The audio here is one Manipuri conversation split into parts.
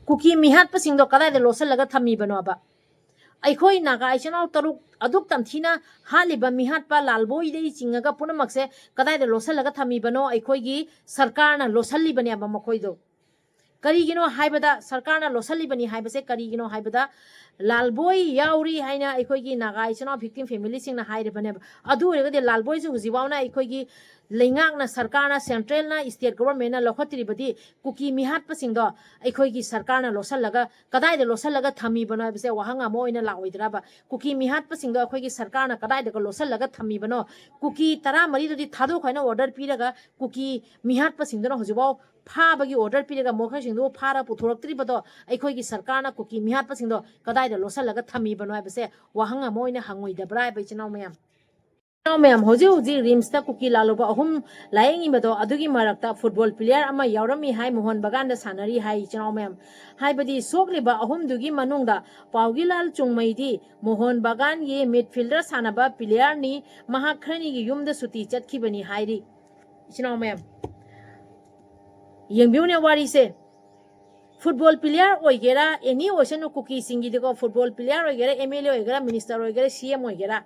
kuki mihat pasingdo kadai de losalaga thami banoba aikhoi naga aichana taruk aduk tamthina haliba mihat pa lalboi de chingaga punamakse kadai de losalaga thami bano aikhoi gi sarkar na losalli bani aba makhoi do kari gino haibada sarkar na losalli bani haibase kari gino haibada lalboi yauri haina aikhoi gi naga aichana victim family sing na haire bane adu rega de lalboi ju jiwauna aikhoi gi leingak na sarkar na central na state government na lokhatri badi kuki mihat pasing do aikhoi gi sarkar na losalaga kadai de losalaga thami bano base wahanga moina laoidra ba kuki mihat pasing do aikhoi gi sarkar na kadai de losalaga thami bano kuki tara mari do di thado khaina order piraga kuki mihat pasing do hojibaw pha bagi order piraga mokha sing do phara puthoraktri bado aikhoi gi sarkar na kuki mihat pasing do kadai de losalaga thami bano base wahanga moina hangoi da brai bai chinaw mayam मैम हौजी रिम्स कुकी लालुबा अहुम लायंगी बदो अदुगी मरक्ता फुटबॉल प्लेयर अमा यावरमी हाय मोहन बगान दा सानरी हाय चनाव मैम हायबदी सोकलिबा अहुम दुगी मनुंगदा पाउगी लाल चुंगमैदी मोहन बगान ये मिडफील्डर सानबा प्लेयर नि महाखरनी गी युमदा सुती चटखिबनी हायरी चनाव मैम यंगबिउने वारी से फुटबॉल प्लेयर ओइगेरा एनी ओशनु कुकी सिंगी देखो फुटबॉल प्लेयर ओइगेरा एमएलए ओइगेरा मिनिस्टर ओइगेरा सीएम ओइगेरा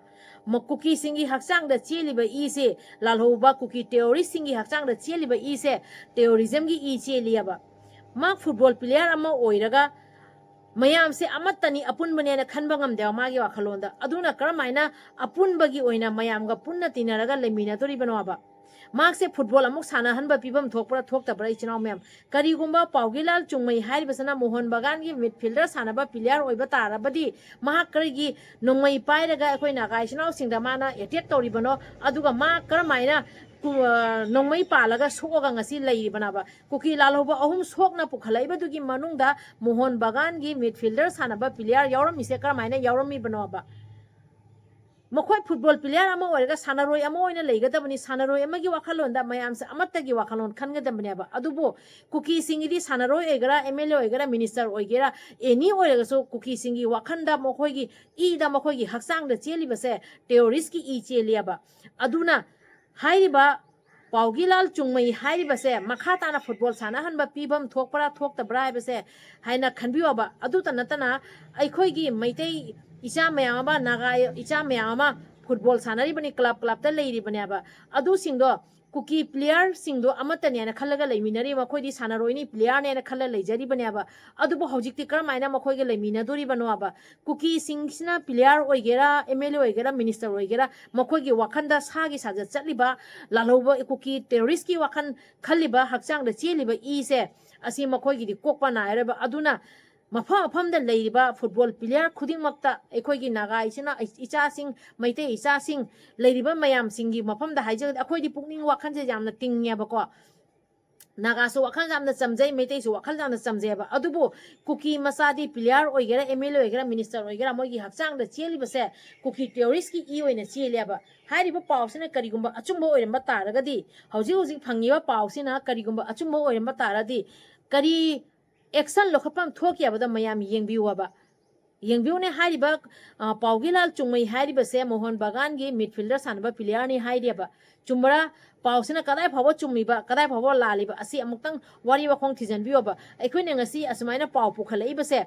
कुकी सिंगी हक्सांग द चेलिबा ई से लालहोबा कुकी टेरोरिस्ट सिंगी हक्सांग द चेलिबा ई से टेरोरिज्म की ई चेलियाबा मा फुटबॉल प्लेयर अमा ओइरगा मयाम से अमतनी अपुनबने खनबा ngamदेव मागी वाखलोंदा अदुना करमाइना अपुनबगी ओइना मयामगा पुन्ना तिनरगा लेमिनातोरी बनवाबा मार्क्से फुटबॉल अमुक सानाहनबा पिबम थोकपरा थोकतबरा इचनाव मैम करीगुंबा पाउगिलाल चुंगमई हारिबसना मोहन बगान की मिडफील्डर सानबा प्लेयर ओइबा ताराबदी महाक करगी नोंमई पाइरगा अखोइ नागा इचनाव सिंगदा माना एटेक तौरिबनो अदुगा मा करमाइना नोंमई पालगा सोगा ngasi लेइबनाबा कुकी लालहोबा अहुम सोकना पुखलाइबदुगी मनुंगदा मोहन बगान की मिडफील्डर सानबा प्लेयर यावरमिसे करमाइना यावरमी बनोबा मखोय फुटबॉल प्लेयर अमा ओरगा सानारोय अमा ओइना लेगदबनी सानारोय अमागी वाखलोंदा मयाम से अमत्तगी वाखलोन खनगदबनेबा अदुबो कुकी सिंगिदी सानारोय एगरा एमएलए ओइगरा मिनिस्टर ओइगेरा एनी ओरगसो कुकी सिंगी वाखंदा मखोयगी ईदा मखोयगी हक्सांग द चेलिबसे टेरोरिस्ट की ई चेलियाबा अदुना हाइरिबा पाउगिलाल चुंगमई हाइरिबसे मखाताना फुटबॉल सानाहनबा पीबम थोकपरा थोकतबरा हाइबसे हाइना खनबियोबा अदुता नतना aikhoi meitei इचा मैम नागा इचा मैम फुटबॉल सानरी बनी क्लब क्लब ता लेरी बने अब अदु सिंगदो कुकी प्लेयर सिंगदो अमतने न खलगा लेमिनरी मखोइदी सानरोइनी प्लेयर ने खल लेजरी बने अब अदुबो हौजिकति करमाइना मखोइगे लेमिनदोरी बनो अब कुकी सिंगसिना प्लेयर ओइगेरा एमएलए ओइगेरा मिनिस्टर ओइगेरा मखोइगे वाखनदा सागी साजा चलिबा लालौबो कुकी टेररिस्ट की वाखन खलिबा हक्चांग द चेलिबा ई से असि मखोइगी कोकपा नायरबा अदुना मफम मफम द लेरिबा फुटबॉल प्लेयर खुदिंगमक्ता एखोइगी नागा इसिना इचासिंग मैते इचासिंग लेरिबा मयाम सिंगी मफम द हाइज अखोइदी पुकनिंग वाखनजे यामना तिंगयाबको नागा सो वाखन यामना समजै मैते सो वाखन यामना समजेबा अदुबो कुकी मसादी प्लेयर ओइगेरा एमएलए ओइगेरा मिनिस्टर ओइगेरा मोगी हक्सांग द चेलिबसे कुकी टेररिस्ट की ई ओइना चेलियाबा हारिबा पाउसिना करिगुंबा अचुंबो ओइरमबा तारगदी हौजी हौजी फंगिबा पाउसिना करिगुंबा अचुंबो ओइरमबा तारदी करी एक्शन लोखपम थोकियाबद मयाम येंबिउबा येंबिउने हारिबा पाउगिलाल चुंगमई हारिबसे मोहन बगान की मिडफील्डर सानबा प्लेयर नि हारिबा चुंबरा पाउसिना कदाय फावो चुम्मीबा कदाय फावो लालिबा असि अमुक्तंग वारी वखोंग थिजनबिउबा अखोइने ngasi असुमाइना पाउ पुखलैबसे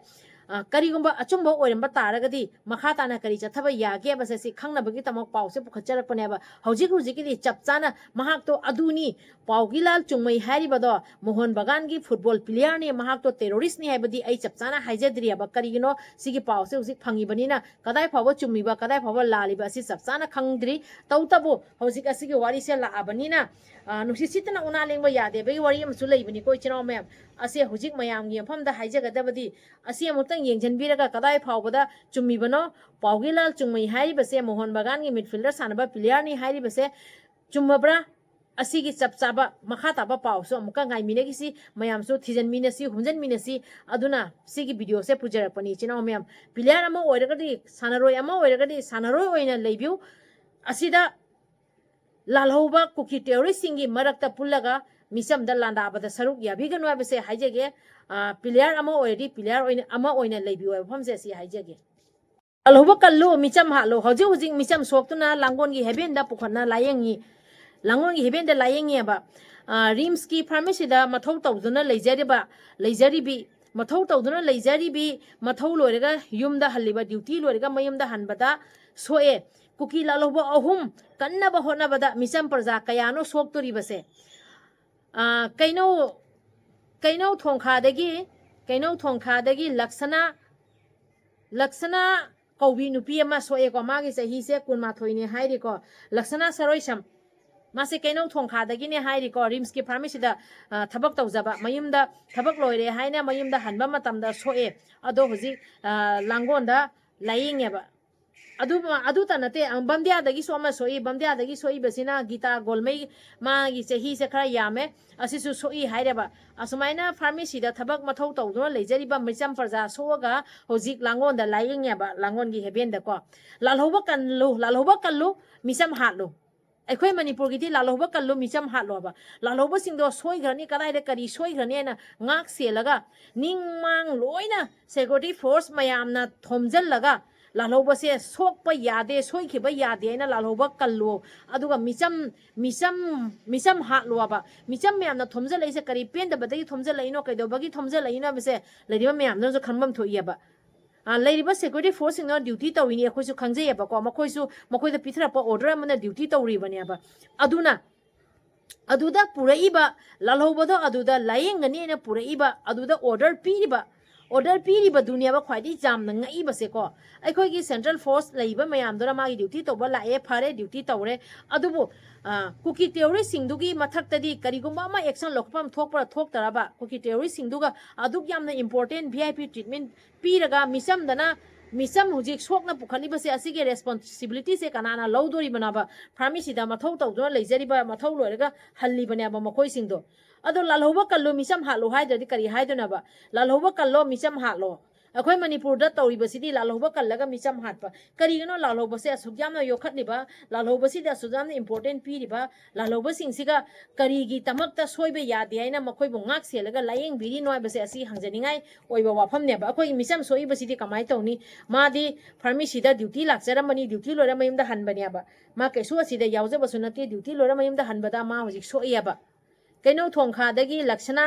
करीगुंबा अचुंबो ओइरमबा तारगदी मखाताना करी चथबा यागे बसे सि खंगनबगी तमक पाउसे पुखचरपनेबा हौजिक हौजिकदी चपचाना महाक्तो अदुनी पाउगिलाल चुंगमई हारिबदो मोहन बगान की फुटबॉल प्लेयर ने महाक्तो टेररिस्ट नि हाइबदी आई चपचाना हाइजद्रियाबा करीगिनो सिगी पाउसे हौजिक फंगिबनिना कदाय फावो चुम्मीबा कदाय फावो लालिबा सि चपचाना खंगद्रि तौतबो हौजिक असिगी वारी से लाबनिना नुसिसितना उना लेंबा यादे बई वारी अमसु लेबनी कोइ चिनाव मैम असे हौजिक मयामगी मफमदा हाइजगदबदी असी अमुक्तंग येंजनबिरगा कदाय फावबदा चुम्मीबनो पाउगिलाल चुंगमई हारिबसे मोहन बगान की मिडफील्डर सानबा प्लेयर नि हारिबसे चुम्मब्रा असिगी चपचाबा मखाताबा पाउसो अमुका गाइमिनेगिसी मयामसो थिजनमिनसी हुमजनमिनसी अदुना सिगी वीडियो से पुजरपनी चिनाव मैम प्लेयर अमा ओइरगदी सानरोय ओइना लेबिउ असिदा लालहौबा कुकी टेररिस्ट सिंगी मरक्ता पुल्लगा मिसम द लांदाबदा सरुक याबिगन वाबसे हाइजेगे प्लेयर अमा ओइरदी प्लेयर ओइना अमा ओइना लेबिउ फमसे सि हाइजेगे अलहौबा कल्लु मिचम हालो हौजे हुजिक मिचम सोक्तुना लांगोनगी हेबेनदा पुखना लायंगी लांगोनगी हेबेनदा लायंगी बा रिम्स की फार्मेसी दा मथौ तौदुना लेजरिबा लेजरिबी मथौ तौदुना लेजरीबी मथौ लोरेगा युमदा हल्लिबा ड्यूटी लोरेगा मयुमदा हनबदा सोए कुकी लालोबा अहुम कन्नबा होनबदा मिचम प्रजा कयानो सोक्तोरिबसे कैनो कैनो थोंखादगी लक्षणा कौबी नुपी अमा सोए को मागी सही से कुनमाथोइने हाइरे को लक्षणा सरोइसम मासे कैनो थोंखादगिने हाइरे को रिम्स की फार्मेसी दा थबक तौजबा मयुमदा थबक लोइरे हाइना मयुमदा हनबा मतमदा सोए अदो हुजी लांगोंदा लायिंगेबा अदु तनते बमदियादगी सोमा सोई बमदियादगी सोई बसिना गीता गोलमई मागी चही से खरा यामे असिसु सोई हाइरेबा असुमाइना फार्मेसी दा थबक मथौ तौदुना लेजरिबा मिचम प्रजा सोगा होजिक लांगोंदा लायिंगेबा लांगोनगी हेबेंदा को लालहोबा कल्लु मिचम हातलु अखोई मणिपुर की लालहोबा कल्लु मिचम हातलोबा लालहोबा सिंगदो सोइग्रनी कदाइदा करी सोइग्रनी ना ngak सेलगा निंगमांग लोइना सिक्योरिटी फोर्स मयामना थोमजलगा लालहोबा से सोकपा यादे सोइखिबा यादे ना लालहोबा कल्लो अदुगा मिचम हातलोबा मिचम मयामना थोमजलैसे करी पेंदबदगी थोमजलैनो कैदोबगी थोमजलैनो बसे लैदिबा मयामना जो खनबम थोइयाबा लेरिबा सिक्योरिटी फोर्स सिंग ड्यूटी तौइनी अखोइसु खंगजेयबको मखोइदा पिथरप ऑर्डर अमना ड्यूटी तौरिबनेबा अदुना अदुदा पुरइबा लालहोबदो अदुदा लायेंगनी ना पुरइबा अदुदा ऑर्डर पीरिबा दुनिया ख्वाइदी जामना ngaiबसेको अखोइगी सेंट्रल फोर्स लैबा मयामदोरा मागी ड्यूटी तौबा लाए फारे ड्यूटी तौरे अदुबो कुकी टेरोरिस्ट सिंगदुगी मथक्तदी करिगुम्बा मा एक्शन लोखपम थोकपरा थोकतराबा कुकी टेरोरिस्ट सिंगदुगा अदुग यामना इंपोर्टेंट वीआईपी ट्रीटमेंट पीरगा मिसम हुजिक सोकना पुखलिबसे असिगे रेस्पॉन्सिबिलिटी से कनाना लौदोरी बनाबा फार्मेसी दा मथौ तौदुना लेजरिबा मथौ लोरगा हल्ली बनेबा मखोइ सिंगदो अदो लालहोबा कल्लो मिसम हालो हाइदरदि करी हाइदोनाबा लालहोबा कल्लो मिसम हालो अखोई मणिपुर दा तौरिबसिदी लालहोबा कल्लगा मिसम हाटपा करिगनो लालहोबसे असुग्यामना योखतलिबा लालहोबसिदा असुग्यामना इंपोर्टेंट पीरिबा लालहोबा सिंगसिगा करिगी तमक्ता सोइबे यादे हाइना मखोइबु ngak सेलगा लायेंग बिरि नोइबसे असि हंजनिंगाई ओइबा वाफमनेबा अखोई मिसम सोइबसिदी कमाइ तौनी मादी फार्मेसीदा ड्यूटी लाक्चरमनी ड्यूटी लोरा मयुमदा हनबनेबा मा कैसु असिदा यावजबसु नते ड्यूटी लोरा मयुमदा हनबदा मा होजिक सोइयाबा कैनो थोंखादगी लक्षणा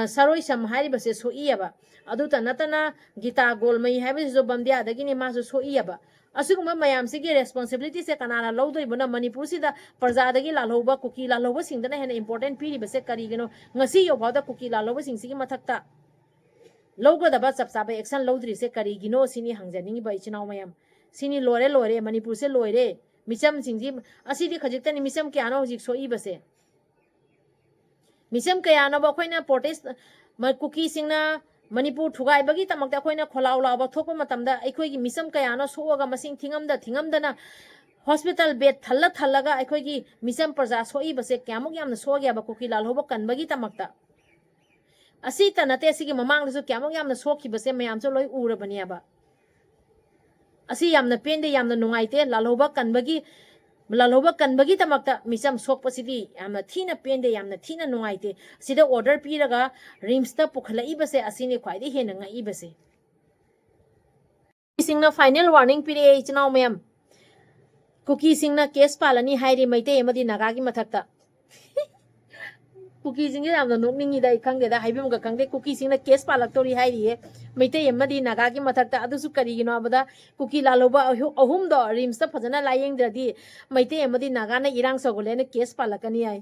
सरोइसम हाइबसे सोइयाबा अदुता नतना गीता गोलमई हाइबसे जो बमदियादगिनी मासु सोइयाबा असुगुमा मयामसिगी रेस्पॉन्सिबिलिटी से कनाना लौदोइबना मणिपुर सिदा प्रजादगी लालहोबा कुकी लालहोबा सिंगदना हेना इंपोर्टेंट पीरिबसे करिगनो ngasi योबादा कुकी लालहोबा सिंगसिगी मथक्ता लौगदबा चपचाबा एक्शन लौद्रिसे करिगिनो सिनी हंगजनिंगी बा इचिनाव मयाम सिनी लोरे मणिपुर से लोरे मिचम सिंगजी असिदी खजिक्तनी मिचम क्यानो होजिक सोइबसे मिसम कयानब अखोइना प्रोटेस्ट कुकी सिंगना मणिपुर थुगाइबगी तमक्ता अखोइना खोलाउ लाबा थोकपा मतमदा अखोइगी मिसम कयानो सोगा मसिंग थिंगमदना हॉस्पिटल बेड थल्लगा अखोइगी मिसम प्रजा सोइबसे क्यामुक यामना सोग्याबा कुकी लालहोबा कनबगी तमक्ता असी तनते असिगी ममांगदसु क्यामुक यामना सोखिबसे मयामसो लोइ उरबनियाबा असी यामना पेंदे यामना नुंगाइते लालहोबा कनबगी तमक्ता मिचम सोकपसिदी यामना थीना पेंदे यामना थीना नुंगाइते सिदा ऑर्डर पीरगा रिम्सता पुखलाइबसे असिने ख्वाइदे हेना ngaiबसे सिंगना फाइनल वार्निंग पीरे इचनाव मयम कुकी सिंगना केस पालनी हाइरे मैते एमदी नागागी मथक्ता कुकी सिंगे यामना नोकनिंगीदा खंगदेदा हाइबिमगा खंगदे कुकी सिंगना केस पालक्तोरी हाइरिए मैते एमदी नागागी मथक्ता अदुसु करिगिनो अबदा कुकी लालोबा अहुमदो रिम्सता फजना लायेंगद्रदी मैते एमदी नागाना इरांग सगोलेना केस पालकनी हाइ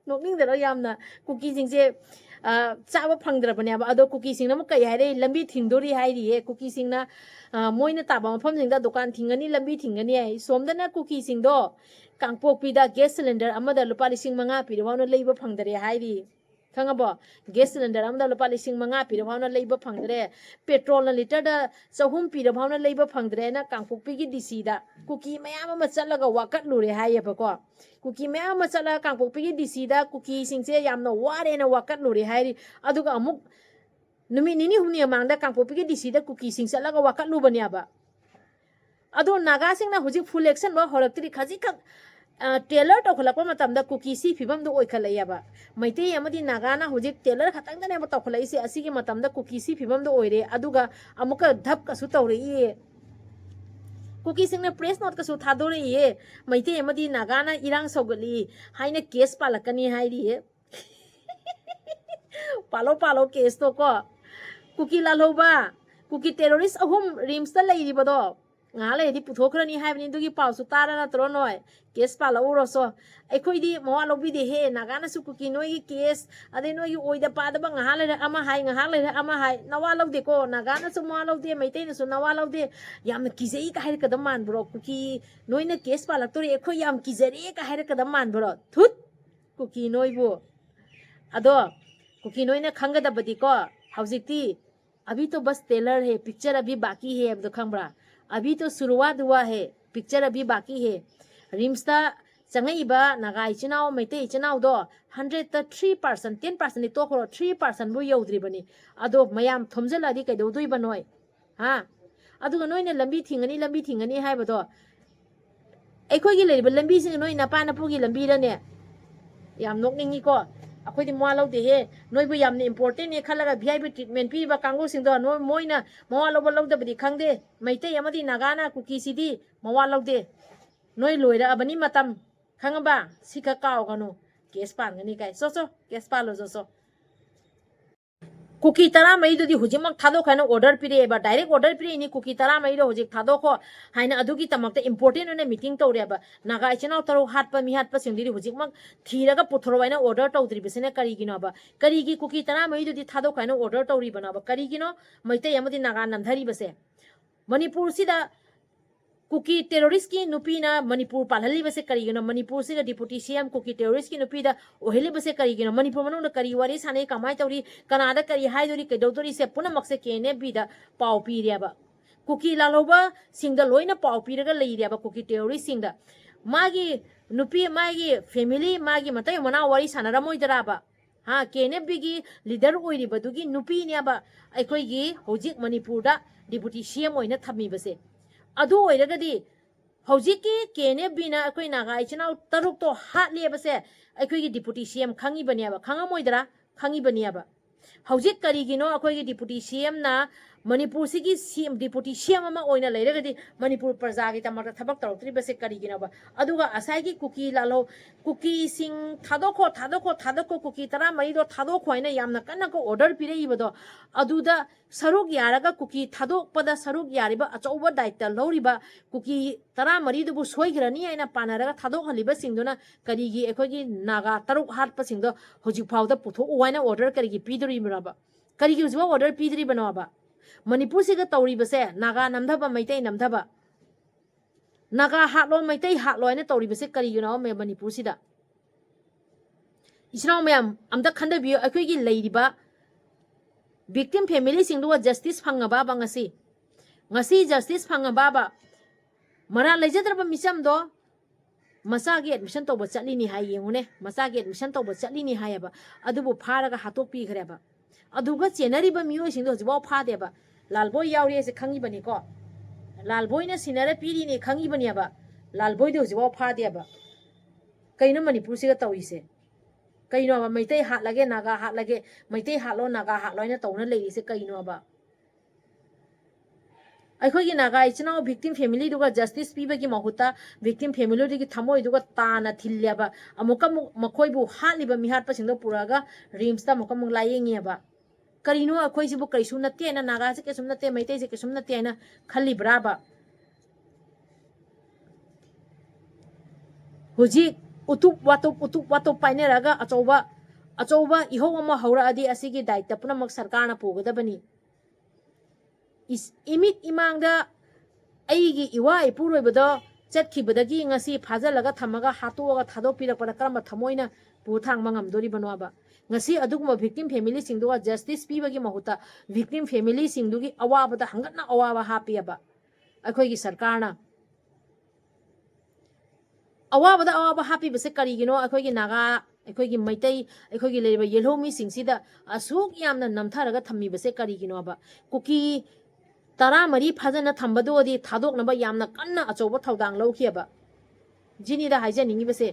नोकनिंगदरो यामना कुकी सिंगसे चाबा फंगद्रबनेबा अदो कुकी सिंगना कै हाइरे लंबी थिंगदोरी हाइरिए कुकी सिंगना मोइना ताबा मफम सिंगदा दुकान थिंगनी लंबी थिंगनी हाइ सोमदना कुकी सिंगदो कांगपोकपीदा गैस सिलेंडर अमदा लुपा 5,000 पीरवानो लेइबा फंगदरे हाइरि खंगबो गैस सिलेंडर अमदा लुपा 5,000 पीरवानो लेइबा फंगदरे पेट्रोल लीटर दा 400 पीरवानो लेइबा फंगदरे ना कांगपोकपीगी डीसी दा कुकी मयाम अमा चलगा वाकटलुरे हाइयबको कुकी मयाम अमा चला कांगपोकपीगी डीसी दा कुकी सिंगसे यामना वारेना वाकटलुरे हाइरि अदुगा अमुक नुमि निनी हुमनि मांगदा कांगपोकपीगी डीसी दा कुकी सिंग चलगा वाकटलुबनेबा अदो नागा सिंगना हुजिक फुल एक्शन बा होरक्तरी खजिक टेलर तौखलप मतमदा कुकी सी फिबमदो ओइखलैयाबा मैते अमदी नागाना हुजिक टेलर खतंगदने तौखलैसे असिगी मतमदा कुकी सी फिबमदो ओइरे अदुगा अमुका धप कसु तौरइए कुकी सिंगना प्रेस नोट कसु थादोरइए मैते अमदी नागाना इरांग सौगली हाइना केस पालकनी हाइरिए पालो केस तो को kuki lalhoba kuki terrorist ahum rims ta lei ribodo nga le di puthokrani haibni dugi pausu tara na tro noi case pala uroso aikhoi di mawa lobi de he naga na su kuki noi case ade noi oida pa da nga le ama hai nga le ama hai nawa lo de ko naga na su mawa lo de meitei na su nawa lo de yam kizei ka hai ka da man bro kuki noi na case pala tori aikhoi yam kizere ka hai ka da man bro thut kuki noi bu ado kuki noi na khanga da badi ko haujikti अभी तो बस टेलर है पिक्चर अभी बाकी है अब तो खंबरा अभी तो शुरुआत हुआ है पिक्चर अभी बाकी है रिम्सता चंगईबा नागा इचनाव मैते इचनाव दो 103% 10% तो खरो 3% बु यौद्रिबनी अदो मयाम थमजलादि कैदौदुइ बनोय हा अदुगा नोइने लंबी थिंगनी हाइबदो एखोइगी लेरिबा लंबी सिंग नोइ नपा नपुगी लंबी रने याम नोकनिंगी को अखोइदि मवा लौदे हे नोइबु यामने इम्पोर्टेंट ने खलगा वीआईपी ट्रीटमेंट पीबा कांगो सिंगदो नो मोइना मवा लौबा लौदबदि खंगदे मैते यमदि नागाना कुकी सिदि मवा लौदे नोइ लोइरा अबनि मतम खंगबा सिका कावगनो केस पांगनी काय सो केस पालो सो कुकी तरा मई हुजिमक थादो खाना ऑर्डर पिरेबा डायरेक्ट ऑर्डर पिरेनी कुकी तरा मई हुजिक थादो को हाइना अदुगी तमकते इंपोर्टेंट ने मीटिंग तौरेबा नागा इचनाव तरो हाटपा मी हाटपा सिंगदि हुजिमक थीरगा पुथरोबाइना ऑर्डर तौद्रिबसेने करिगिनोबा करिगी कुकी तरा मई थादो खाना ऑर्डर तौरिबनाबा करिगिनो मैते यमदि नागा नमधरिबसे मणिपुर सिदा कुकी टेररिस्ट की नुपीना मणिपुर पालहली बसे करिगिनो मणिपुर से डिप्यूटी सीएम कुकी टेररिस्ट की नुपीदा ओहेली बसे करिगिनो मणिपुर मनुंग करी वारी साने कमाय तौरी कनादा करी हाइदोरी कैदौदोरी से पुनमक से केने बीदा पाव पीरियाबा कुकी लालोबा सिंगदा लोइना पाव पीरगा लेरियाबा कुकी टेररिस्ट सिंगदा मागी नुपी मागी फैमिली मागी मतय मना वारी सानरामोइदराबा हा केने बीगी लीडर ओइरिबदुगी नुपीनियाबा अखोइगी होजिक मणिपुरदा डिप्यूटी सीएम ओइना थमीबसे अदु ओइरगदि हौजिकी केने बिना अखोइ नागा इचनाव तरुक तो हाटलेबसे अखोइगी डिप्यूटी सीएम खंगिबनियाबा खंगमोइदरा खंगिबनियाबा हौजिक करिगिनो अखोइगी डिप्यूटी सीएम ना मणिपुर सिगी सीएम डिप्यूटी सीएम अमा ओइना लेरगदि मणिपुर प्रजागी तमक थबक तौरत्रिबसे करिगिनोबा अदुगा असाइगी कुकी लालो कुकी सिंग थादोको कुकी तरा मईदो थादोखो हाइना यामना कन्ना को ऑर्डर पिरेइबदो अदुदा सरुक यारगा कुकी थादोकपदा सरुक यारिबा अचौबा दायित्व लौरिबा कुकी तरा मरीदुबु सोइग्रनी हाइना पानारगा थादोकहलिबा सिंगदुना करिगी एखोइगी नागा तरुक हाटपा सिंगदो होजिक फाउदा पुथो ओइना ऑर्डर करिगी पीदरिबराबा करिगी हुजिबा ऑर्डर पीदरिबनोबा मणिपुर से तौरीबसे नागा नमधबा मैतै नमधबा नागा हाटलो मैतै हाटलो ने तौरीबसे करिगिनो मे मणिपुर सिदा इचनाव मैम अमदा खंदबियो अखोइगी लेरिबा विक्टिम फैमिली सिंगदुवा जस्टिस फंगबा बंगसी ngasi justice fangaba ba mara lejadraba misamdo masagi admission to bachali ni hai yengune masagi admission to bachali ni hai ba adubu pharaga hatok pi greba aduga chenari ba miyo singdo jibo pha de ba lalboy yauri se khangi bani ko lalboy na sinara piri ni khangi bani ba lalboy de jibo pha de ba kaino manipur se ga tawi se kaino ba maitai hat lage naga hat lage maitai hat lo naga hat lo na tawna leiri se kaino ba अखोगी नागा इचनाव विक्टिम फैमिली दुगा जस्टिस पीबगी महुता विक्टिम फैमिली दुगी थमोय दुगा ताना थिल्ल्याबा अमुका मखोयबु हालिबा मिहाट पसिंदो पुरागा रिम्स ता मुका मुक लायेंगियाबा करिनो अखोयसिबु कैसु नत्ते ना नागा से कैसु नत्ते मैते से कैसु नत्ते ना खल्लिब्राबा हुजी उतुप वातो पाइनेरागा अचौबा इहो अमा हौराअदि असिगी दायित्व पुनमक सरकारना पुगदबनी इमित इमांगदा अईगी इवा इपुरोइबदो चटखिबदगी ngasi फाजलगा थमगा हातोगा थादोपिरकपदा करम थमोइना पुथांगमा ngamdoribanoaba ngasi aduguma victim family singduga justice pibagi mahuta victim family singdugi awabada hangatna awaba hapiaba अखोइगी सरकारना awabada awaba hapi base karigino अखोइगी Naga अखोइगी Meitei अखोइगी लेरिबा येलोमी सिंगसिदा असुक यामना नमथारगा थम्मी बसे करिगिनोबा कुकी तरा मरी फजन थम्बदोदी थादोकनबा यामना कन्ना अचौबा थौदांग लौखियबा जिनीदा हाइजनिंगी बसे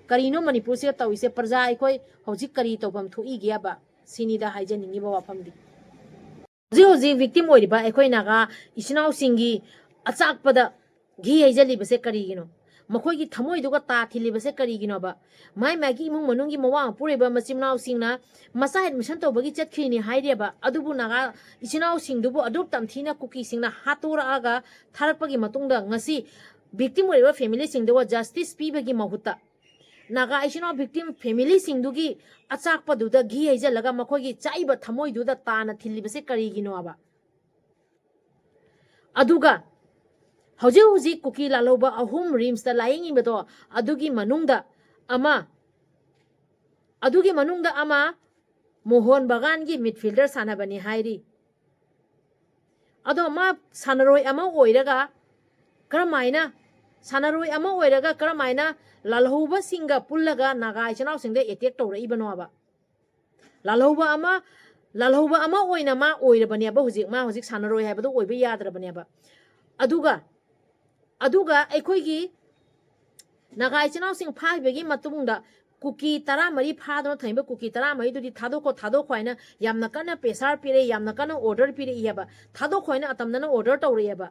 करिनो मणिपुर से तौइसे प्रजा अखोइ हौजिक करी तौबम थोई गियाबा सिनीदा हाइजनिंगी बा वाफमदी हौजिक हौजिक विक्टिम ओइरिबा अखोइ नागा इचनाव सिंगी अचाकपदा घी हाइजली बसे करिगिनो मखोई की थमोई दुगा ता थिलिबसे करिगिनोबा माई मागी इमुंग मनुंगी मवा पुरेबा मचिमनाव सिंगना मसा एडमिशन तौबगी चटखिनी हाइरेबा अदुबु नागा इचिनाव सिंगदुबु अदुब तमथीना कुकी सिंगना हातोरागा थारकपगी मतुंगदा ngasi victim ओइबा फैमिली सिंगदवा जस्टिस पीबगी महुता नागा इचिनाव victim फैमिली सिंगदुगी अचाकपदुदा घी हैजलगा मखोगी चाइबा थमोइदुदा ताना थिलिबसे करिगिनोबा अदुगा हौजे हौजी कुकी लालोबा अहुम रिम्स दा लाइंग बदो अदुगी मनुंगदा अमा मोहन बागान की मिडफील्डर सानाबनी हाइरी अदो मा सानरोय अमा ओइरगा करमाइना सानरोय अमा ओइरगा करमाइना लालहौबा सिंगा पुल्लगा नागा इचनाव सिंगदे अटैक तौरई बनोबा लालहौबा अमा ओइना मा ओइरबनेबा हुजिक सानरोय हाइबदो ओइबा याद्रबनेबा अदुगा अखोइगी नागा इचनाव सिंग फाइबगी मतुंगदा कुकी तरा मरी फादो थैब कुकी तरा मरी दुदी थादो खोइना यामना कना प्रेशर पिरे यामना कना ऑर्डर पिरे इयाबा थादो खोइना अतमना ऑर्डर तौरेबा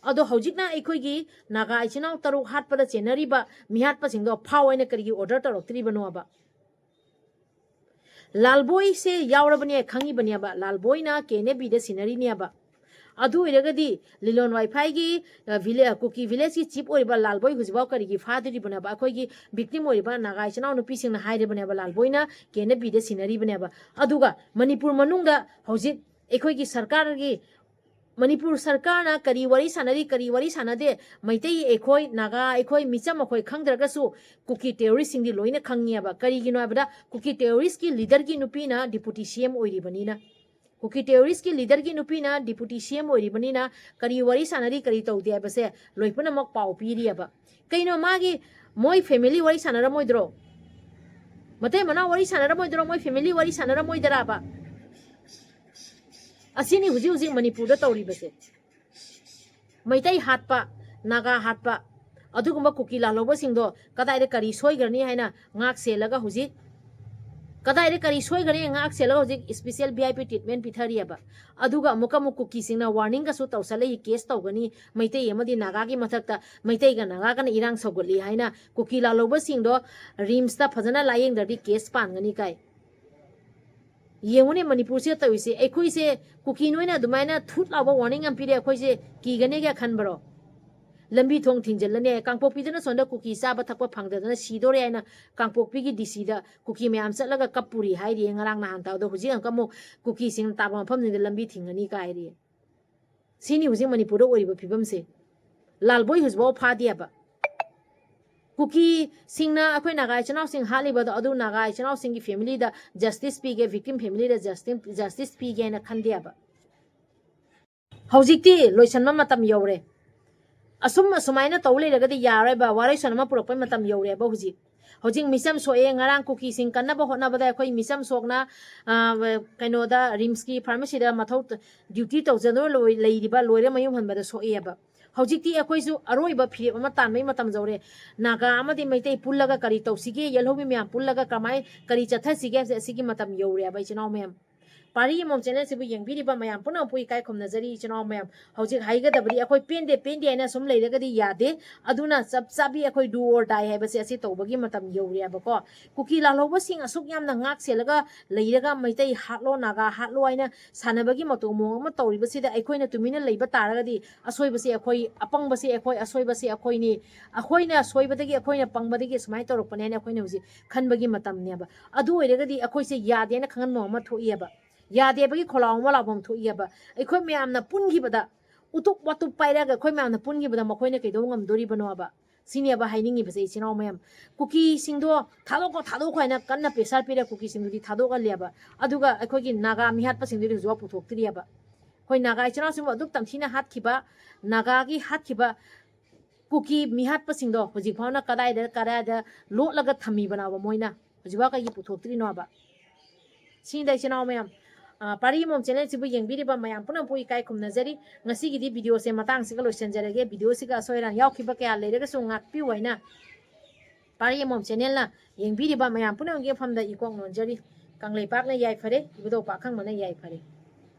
अदो हौजिकना अखोइगी नागा इचनाव तरु हाटपदा चेनरीबा मिहाटपा सिंगदो फावैना करिगी ऑर्डर तौरक्त्रिबनोबा लालबोई से यावरबने खंगी बनियाबा लालबोईना केने बीदे सिनरीनियाबा अदु इरगदी लिलोन वाईफाई की कुकी विलेज की चीफ ओइबा लालबोई हुजबाव करिगी फादरी बनेबा अखोइगी विक्टिम ओइबा नागा इचनाव नुपी सिंगना हाइरे बनेबा लालबोईना केने बीदे सिनरी बनेबा अदुगा मणिपुर मनुंगदा हौजिक अखोइगी सरकार की मणिपुर सरकार ना करी वरी सानदे मैतई aikhoi नागा aikhoi मिचम अखोइ खंगद्रगसु कुकी टेररिस्ट सिंगदी लोइना खंगियाबा करिगिनो हाबदा कुकी टेररिस्ट की लीडर की नुपीना डिप्यूटी सीएम ओइरिबनीना कुकी टेररिस्ट की लीडर की नुपीना डिप्यूटी सीएम ओइरिबनीना करी वरी सानरी करी तौदे हाबसे लोइपनमक पाउ पीरियाबा कइनो मागी मोय फैमिली वरी सानरमोइद्रो मते मना वरी सानरमोइद्रो मोय फैमिली वरी सानरमोइदराबा असिनी हुजी मणिपुर तौरीबसे मैतई हाटपा नागा हाटपा अदुगुम्बा कुकी लालोबा सिंगदो कदाइदे करी सोइगरनी हाइना ngak सेलगा हुजी कदाइदे करी सोइगरनी ngak सेलगा हुजी स्पेशल वीआईपी ट्रीटमेंट पिथरियाबा अदुगा मुका कुकी सिंगना वार्निंग का सु तौसले केस तौगनी मैतई अमदी नागा की मथकता मैतई गा नागा का इरांग सौगली हाइना कुकी लालोबा सिंगदो रिम्स ता फजना लायेंगदरदी केस पानगनी काय येंगुने मणिपुर से तौइसे अखोइ से कुकी नोइना दुमाइना थुट लाबा वार्निंग अम पिरे अखोइ से कीगने क्या खनबरो लंबी थोंग थिंजलने कांगपोपीदना सोंदा कुकी चाबा थकपा फंगदना सीदोरे आइना कांगपोपी की डीसीदा कुकी मैम चलगा कपुरी हाइरि ngarang nahan tawdo हुजी अंकमो कुकी सिंग ताबा मफमनिदा लंबी थिंगनी काइरि सिनी हुजी मणिपुर ओइबा फिबमसे लालबोई हुजबो फादियाबा कुकी सिंगना अखोइ नागा इचनाव सिंग हालिबदो अदु नागा इचनाव सिंग की फैमिली दा जस्टिस पीगे विक्टिम फैमिली दा जस्टिस पीगे ना खंदियाबा हौजिकती लोइसनमा मतम यौरे असुमाइना तौ लेरगदी यारैबा वारैसनमा पुरकपै मतम यौरेबा हौजिक मिसम सोए ngarang कुकी सिंग कन्नबा होनाबदा अखोइ मिसम सोकना कइनोदा रिम्स की फार्मेसी दा मथौ ड्यूटी तौजनो लेरिबा लोइरे मयुम हनबदा सोएबा हौजिकती अखोइसु अरोइबा फिरेप अमा तानमै मतम जौरे नागा अमदि मैतै पुल्लगा करी तौसिगे यलहोबि म्याम पुल्लगा कमाय करी चथसिगे सिगी मतम यौरेबा इचनाव म्याम पारी मोम चैनल से येंबिरिबा म्याम पुना पुई काय खुमनजरी इचनाव म्याम हौजिक हाइगदबरी अखोइ पेंदे आइना सुम लेरगदी यादे अदुना सबसाबी अखोइ डू और डाई हैबसे असि तौबगी मतम यौरेबको कुकी लालोबा सिंग असुक यामना ngak सेलगा लेरगा मैतै हाटलो नागा हाटलो आइना सानबगी मतो मोंग म तौरिबसिदा अखोइना तुमिना लेबा तारगदी असोइबसे अखोइ अपंगबसे अखोइ असोइबसे अखोइनी अखोइना सोइबदगी अखोइना पंगबदगी समाय तौरकपने अखोइना हुजि खनबगी मतमनेबा अदु ओइरगदी अखोइसे यादेना खंगन मोंग म थोइयबा यादेबगी खोलाव म लाबम थोइयबा अखोइ म्यामना पुनगिबदा उतुक वातुक पाइरागा अखोइ म्यामना पुनगिबदा मखोइना कैदो ngamdoribanoaba सिनियाबा हाइनिंगी बसे इचिनाव मैम कुकी सिंगदो थादोको हाइना कन्ना प्रेशर पिरा कुकी सिंगदि थादोगा लेबा अदुगा अखोइगी नागा मिहाटपा सिंगदि जुवा पुथोक्त्रियाबा खोइ नागा इचिनाव सिंगबो अदुक तमथिना हातखिबा नागागी हातखिबा कुकी मिहाटपा सिंगदो हुजिक फाउना कदाइदा लोटलगा थमीबनाबा मोइना हुजिबा कागी पुथोक्त्रिनोबा सिंदा इचिनाव मैम पारी मोम चैनल से येंबिरिबा मयाम पुना पुई काय खुमनजरी ngasiगidi वीडियो से मतंग से लोइसनजरगे वीडियो से का सोइरान यावखिबा कया लेरगा सु ngakpi waina पारी मोम चैनल ना येंबिरिबा मयाम पुना गे फमदा इकोंग नोंजरी कांगलै पाकना याइ फरे इबदो पाखंग मना याइ फरे।